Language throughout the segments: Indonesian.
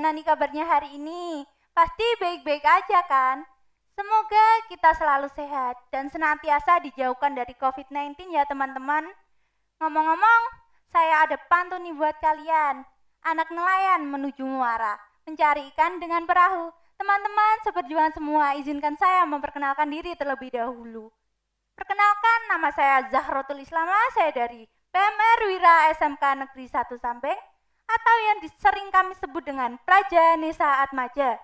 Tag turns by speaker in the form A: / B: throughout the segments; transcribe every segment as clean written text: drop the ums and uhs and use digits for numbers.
A: Gimana nih kabarnya hari ini? Pasti baik-baik aja kan? Semoga kita selalu sehat dan senantiasa dijauhkan dari COVID-19 ya teman-teman. Ngomong-ngomong, saya ada pantun nih buat kalian. Anak nelayan menuju muara, mencari ikan dengan perahu. Teman-teman seperjuangan semua, izinkan saya memperkenalkan diri terlebih dahulu. Perkenalkan, nama saya Zahrotul Islama, saya dari PMR Wira SMK Negeri 1 Sampeng, atau yang sering kami sebut dengan Praja Nesa Atmaja.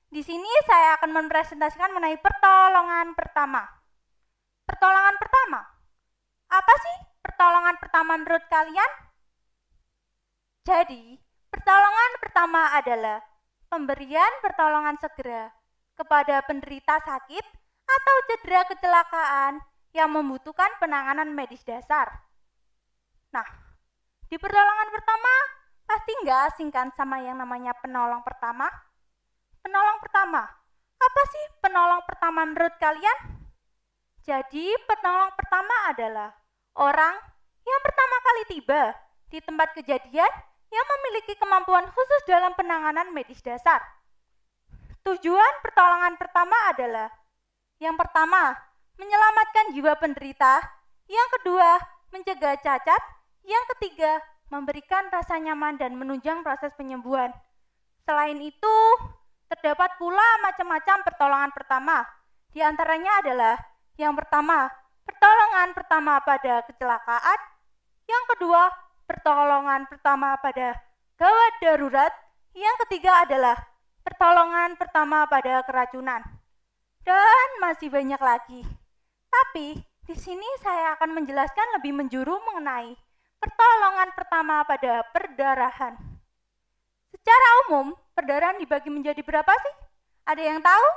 A: Di sini saya akan mempresentasikan mengenai pertolongan pertama. Pertolongan pertama? Apa sih pertolongan pertama menurut kalian? Jadi, pertolongan pertama adalah pemberian pertolongan segera kepada penderita sakit atau cedera kecelakaan yang membutuhkan penanganan medis dasar. Nah, di pertolongan pertama pasti nggak asing kan sama yang namanya penolong pertama? Penolong pertama, apa sih penolong pertama menurut kalian? Jadi penolong pertama adalah orang yang pertama kali tiba di tempat kejadian yang memiliki kemampuan khusus dalam penanganan medis dasar. Tujuan pertolongan pertama adalah yang pertama, menyelamatkan jiwa penderita. Yang kedua, mencegah cacat. Yang ketiga, memberikan rasa nyaman dan menunjang proses penyembuhan. Selain itu, terdapat pula macam-macam pertolongan pertama. Di antaranya adalah yang pertama, pertolongan pertama pada kecelakaan. Yang kedua, pertolongan pertama pada gawat darurat. Yang ketiga adalah pertolongan pertama pada keracunan. Dan masih banyak lagi. Tapi di sini saya akan menjelaskan lebih menjuru mengenai pertolongan pertama pada perdarahan. Secara umum, perdarahan dibagi menjadi berapa sih? Ada yang tahu?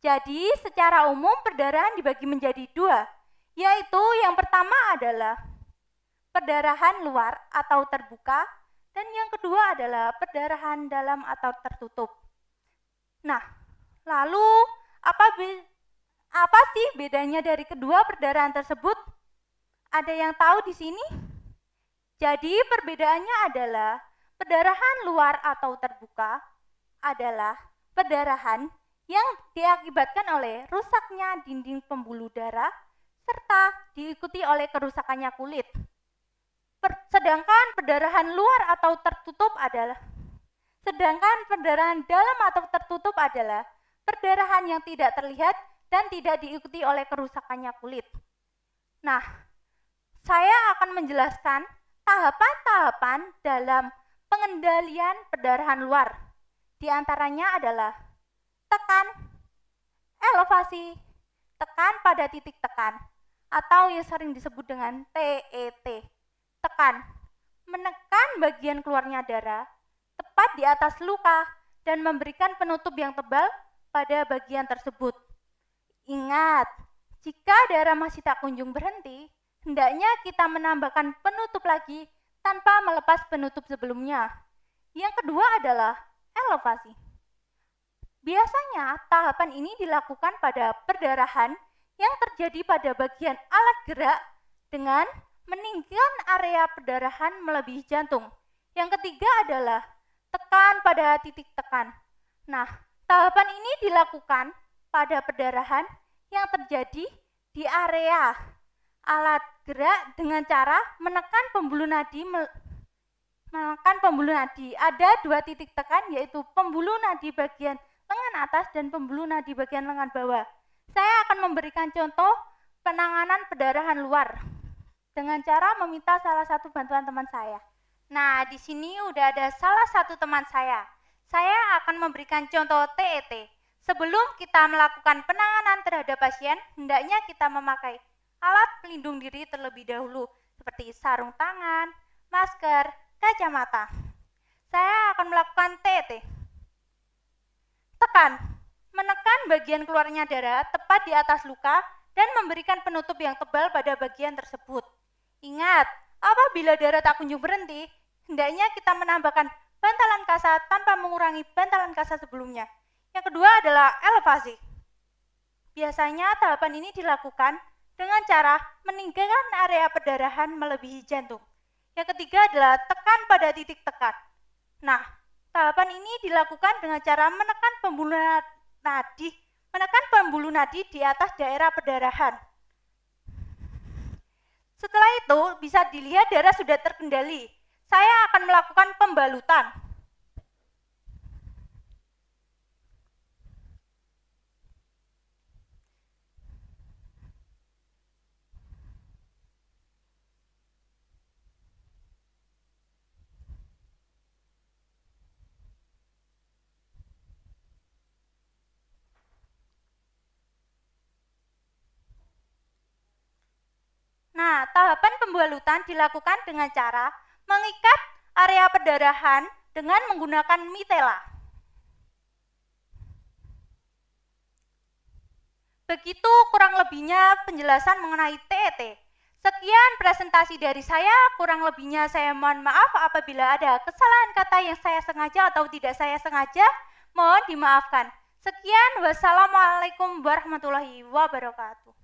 A: Jadi, secara umum perdarahan dibagi menjadi dua, yaitu yang pertama adalah perdarahan luar atau terbuka, dan yang kedua adalah perdarahan dalam atau tertutup. Nah, lalu apa sih bedanya dari kedua perdarahan tersebut? Ada yang tahu di sini? Jadi perbedaannya adalah perdarahan luar atau terbuka adalah perdarahan yang diakibatkan oleh rusaknya dinding pembuluh darah serta diikuti oleh kerusakannya kulit. Sedangkan perdarahan luar atau tertutup adalah perdarahan dalam atau tertutup adalah perdarahan yang tidak terlihat dan tidak diikuti oleh kerusakannya kulit. Nah, saya akan menjelaskan tahapan-tahapan dalam pengendalian perdarahan luar. Di antaranya adalah tekan, elevasi, tekan pada titik tekan, atau yang sering disebut dengan TET. Tekan, menekan bagian keluarnya darah, tepat di atas luka, dan memberikan penutup yang tebal pada bagian tersebut. Ingat, jika darah masih tak kunjung berhenti, hendaknya kita menambahkan penutup lagi tanpa melepas penutup sebelumnya. Yang kedua adalah elevasi. Biasanya tahapan ini dilakukan pada perdarahan yang terjadi pada bagian alat gerak dengan meninggikan area perdarahan melebihi jantung. Yang ketiga adalah tekan pada titik tekan. Nah, tahapan ini dilakukan pada perdarahan yang terjadi di area alat gerak dengan cara menekan pembuluh nadi. Ada dua titik tekan, yaitu pembuluh nadi bagian lengan atas dan pembuluh nadi bagian lengan bawah. Saya akan memberikan contoh penanganan perdarahan luar dengan cara meminta salah satu bantuan teman saya. Nah, di sini udah ada salah satu teman saya. Saya akan memberikan contoh TET. Sebelum kita melakukan penanganan terhadap pasien, hendaknya kita memakai alat pelindung diri terlebih dahulu, seperti sarung tangan, masker, kacamata. Saya akan melakukan TET. Tekan, menekan bagian keluarnya darah tepat di atas luka dan memberikan penutup yang tebal pada bagian tersebut. Ingat, apabila darah tak kunjung berhenti, hendaknya kita menambahkan bantalan kasa tanpa mengurangi bantalan kasa sebelumnya. Yang kedua adalah elevasi. Biasanya tahapan ini dilakukan dengan cara meninggikan area perdarahan melebihi jantung. Yang ketiga adalah tekan pada titik tekan. Nah, Tahapan ini dilakukan dengan cara menekan pembuluh nadi di atas daerah perdarahan. Setelah itu bisa dilihat darah sudah terkendali. Saya akan melakukan pembalutan. Nah, tahapan pembalutan dilakukan dengan cara mengikat area perdarahan dengan menggunakan mitela. Begitu kurang lebihnya penjelasan mengenai TET. Sekian presentasi dari saya, kurang lebihnya saya mohon maaf apabila ada kesalahan kata yang saya sengaja atau tidak saya sengaja, mohon dimaafkan. Sekian, wassalamualaikum warahmatullahi wabarakatuh.